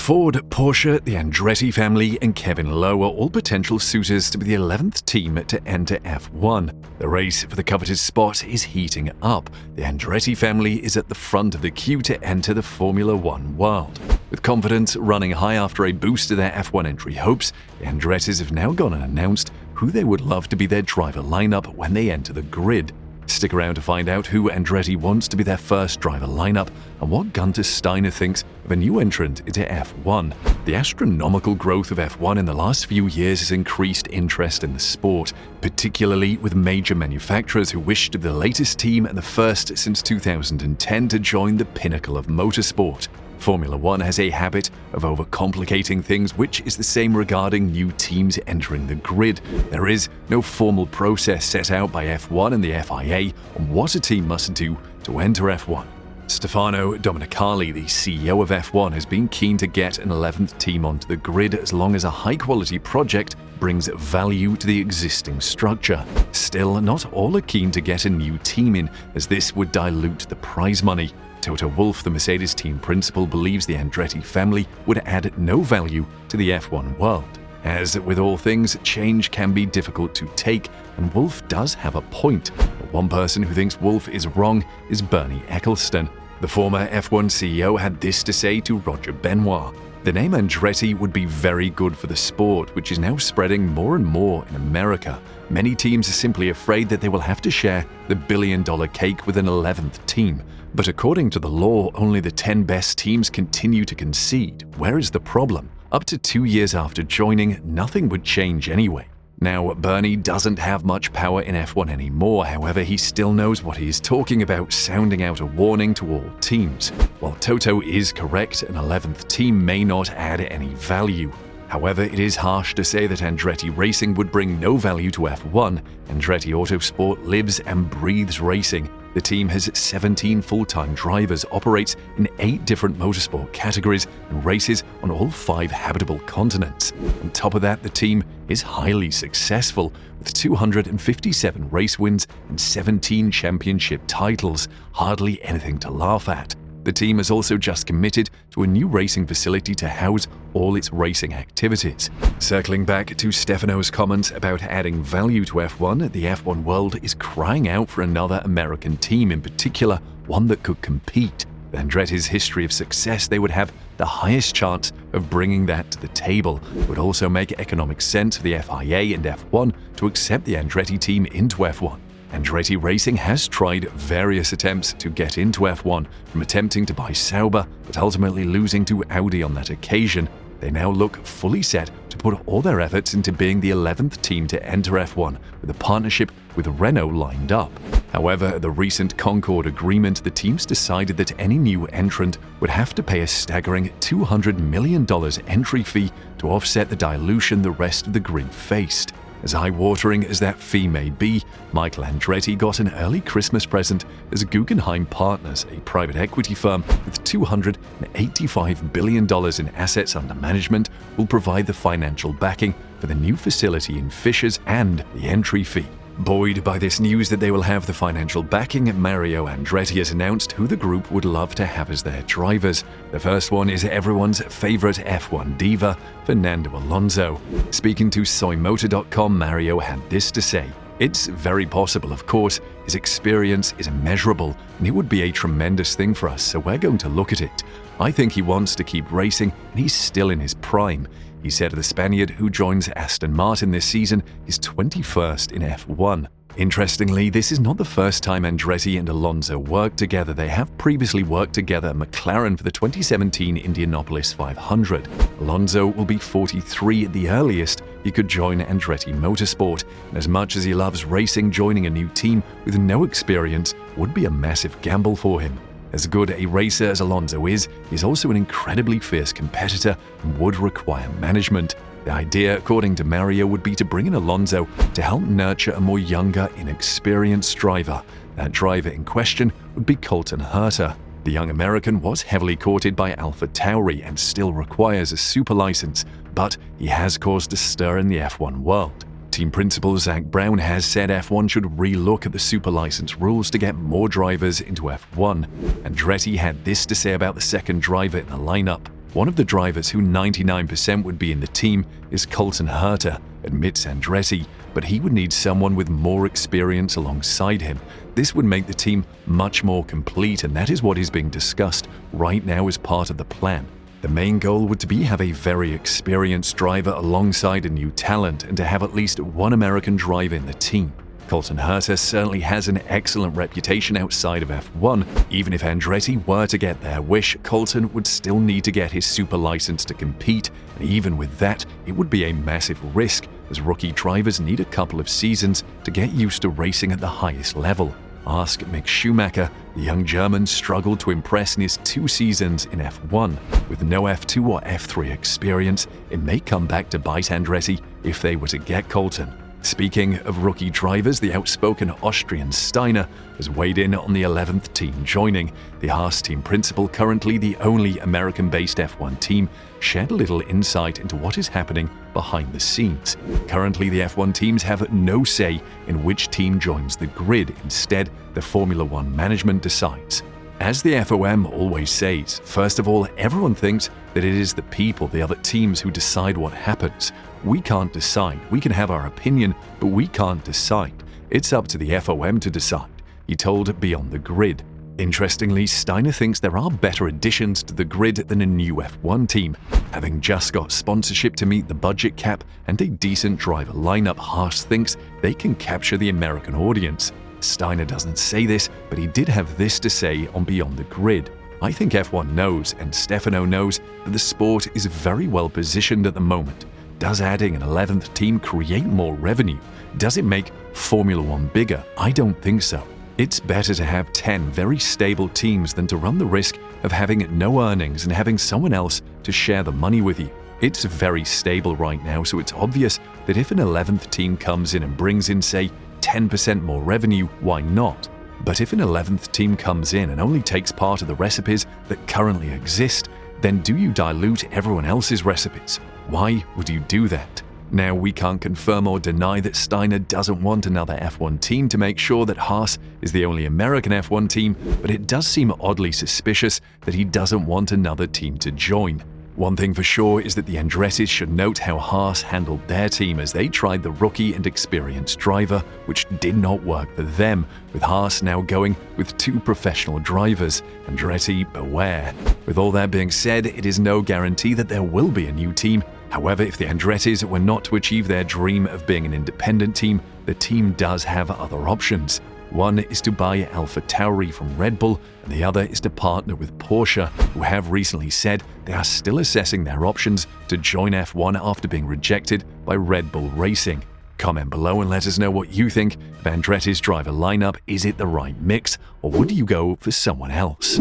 Ford, Porsche, the Andretti family, and Kevin Lowe are all potential suitors to be the 11th team to enter F1. The race for the coveted spot is heating up. The Andretti family is at the front of the queue to enter the Formula One world. With confidence running high after a boost to their F1 entry hopes, the Andrettis have now gone and announced who they would love to be their driver lineup when they enter the grid. Stick around to find out who Andretti wants to be their first driver lineup and what Gunter Steiner thinks of a new entrant into F1. The astronomical growth of F1 in the last few years has increased interest in the sport, particularly with major manufacturers who wish to be the latest team and the first since 2010 to join the pinnacle of motorsport. Formula One has a habit of overcomplicating things, which is the same regarding new teams entering the grid. There is no formal process set out by F1 and the FIA on what a team must do to enter F1. Stefano Domenicali, the CEO of F1, has been keen to get an 11th team onto the grid as long as a high-quality project brings value to the existing structure. Still, not all are keen to get a new team in, as this would dilute the prize money. Toto Wolff, the Mercedes team principal, believes the Andretti family would add no value to the F1 world. As with all things, change can be difficult to take, and Wolff does have a point. But one person who thinks Wolff is wrong is Bernie Ecclestone. The former F1 CEO had this to say to Roger Benoit: "The name Andretti would be very good for the sport, which is now spreading more and more in America. Many teams are simply afraid that they will have to share the billion-dollar cake with an 11th team. But according to the law, only the 10 best teams continue to concede. Where is the problem? Up to 2 years after joining, nothing would change anyway." Now, Bernie doesn't have much power in F1 anymore, however, he still knows what he is talking about, sounding out a warning to all teams. While Toto is correct, an 11th team may not add any value. However, it is harsh to say that Andretti Racing would bring no value to F1. Andretti Autosport lives and breathes racing. The team has 17 full-time drivers, operates in 8 different motorsport categories, and races on all 5 habitable continents. On top of that, the team is highly successful, with 257 race wins and 17 championship titles, hardly anything to laugh at. The team has also just committed to a new racing facility to house all its racing activities. Circling back to Stefano's comments about adding value to F1, the F1 world is crying out for another American team, in particular, one that could compete. With Andretti's history of success, they would have the highest chance of bringing that to the table. It would also make economic sense for the FIA and F1 to accept the Andretti team into F1. Andretti Racing has tried various attempts to get into F1, from attempting to buy Sauber, but ultimately losing to Audi on that occasion. They now look fully set to put all their efforts into being the 11th team to enter F1, with a partnership with Renault lined up. However, at the recent Concord agreement, the teams decided that any new entrant would have to pay a staggering $200 million entry fee to offset the dilution the rest of the grid faced. As eye-watering as that fee may be, Michael Andretti got an early Christmas present as Guggenheim Partners, a private equity firm with $285 billion in assets under management, will provide the financial backing for the new facility in Fishers and the entry fee. Buoyed by this news that they will have the financial backing, Mario Andretti has announced who the group would love to have as their drivers. The first one is everyone's favorite F1 diva, Fernando Alonso. Speaking to SoyMotor.com, Mario had this to say: "It's very possible, of course. His experience is immeasurable, and it would be a tremendous thing for us, so we're going to look at it. I think he wants to keep racing, and he's still in his prime." He said the Spaniard, who joins Aston Martin this season, is 21st in F1. Interestingly, this is not the first time Andretti and Alonso worked together. They have previously worked together at McLaren for the 2017 Indianapolis 500. Alonso will be 43 at the earliest he could join Andretti Motorsport, and as much as he loves racing, joining a new team with no experience would be a massive gamble for him. As good a racer as Alonso is, he's also an incredibly fierce competitor and would require management. The idea, according to Mario, would be to bring in Alonso to help nurture a more younger, inexperienced driver. That driver in question would be Coltan Herta. The young American was heavily courted by AlphaTauri and still requires a super license, but he has caused a stir in the F1 world. Team principal Zach Brown has said F1 should re-look at the super license rules to get more drivers into F1. Andretti had this to say about the second driver in the lineup: One of the drivers who 99% would be in the team is Coltan Herta, admits Andretti, but he would need someone with more experience alongside him. This would make the team much more complete, and that is what is being discussed right now as part of the plan. The main goal would be to have a very experienced driver alongside a new talent and to have at least one American driver in the team. Coltan Herta certainly has an excellent reputation outside of F1. Even if Andretti were to get their wish, Coltan would still need to get his super license to compete, and even with that, it would be a massive risk, as rookie drivers need a couple of seasons to get used to racing at the highest level. Ask Mick Schumacher. The young German struggled to impress in his 2 seasons in F1. With no F2 or F3 experience, it may come back to bite Andretti if they were to get Coltan. Speaking of rookie drivers, the outspoken Austrian Steiner has weighed in on the 11th team joining. The Haas team principal, currently the only American-based F1 team, shared a little insight into what is happening behind the scenes. Currently, the F1 teams have no say in which team joins the grid. Instead, the Formula One management decides. As the FOM always says, first of all, everyone thinks that it is the people, the other teams, who decide what happens. We can't decide. We can have our opinion, but we can't decide. It's up to the FOM to decide, he told Beyond the Grid. Interestingly, Steiner thinks there are better additions to the grid than a new F1 team. Having just got sponsorship to meet the budget cap and a decent driver lineup, Haas thinks they can capture the American audience. Steiner doesn't say this, but he did have this to say on Beyond the Grid. I think F1 knows, and Stefano knows, that the sport is very well positioned at the moment. Does adding an 11th team create more revenue? Does it make Formula One bigger? I don't think so. It's better to have 10 very stable teams than to run the risk of having no earnings and having someone else to share the money with you. It's very stable right now, so it's obvious that if an 11th team comes in and brings in, say, 10% more revenue, why not? But if an 11th team comes in and only takes part of the recipes that currently exist, then do you dilute everyone else's recipes? Why would you do that? Now, we can't confirm or deny that Steiner doesn't want another F1 team to make sure that Haas is the only American F1 team, but it does seem oddly suspicious that he doesn't want another team to join. One thing for sure is that the Andrettis should note how Haas handled their team as they tried the rookie and experienced driver, which did not work for them, with Haas now going with 2 professional drivers. Andretti, beware. With all that being said, it is no guarantee that there will be a new team. However, if the Andrettis were not to achieve their dream of being an independent team, the team does have other options. One is to buy AlphaTauri from Red Bull, and the other is to partner with Porsche, who have recently said they are still assessing their options to join F1 after being rejected by Red Bull Racing. Comment below and let us know what you think of Andretti's driver lineup. Is it the right mix, or would you go for someone else?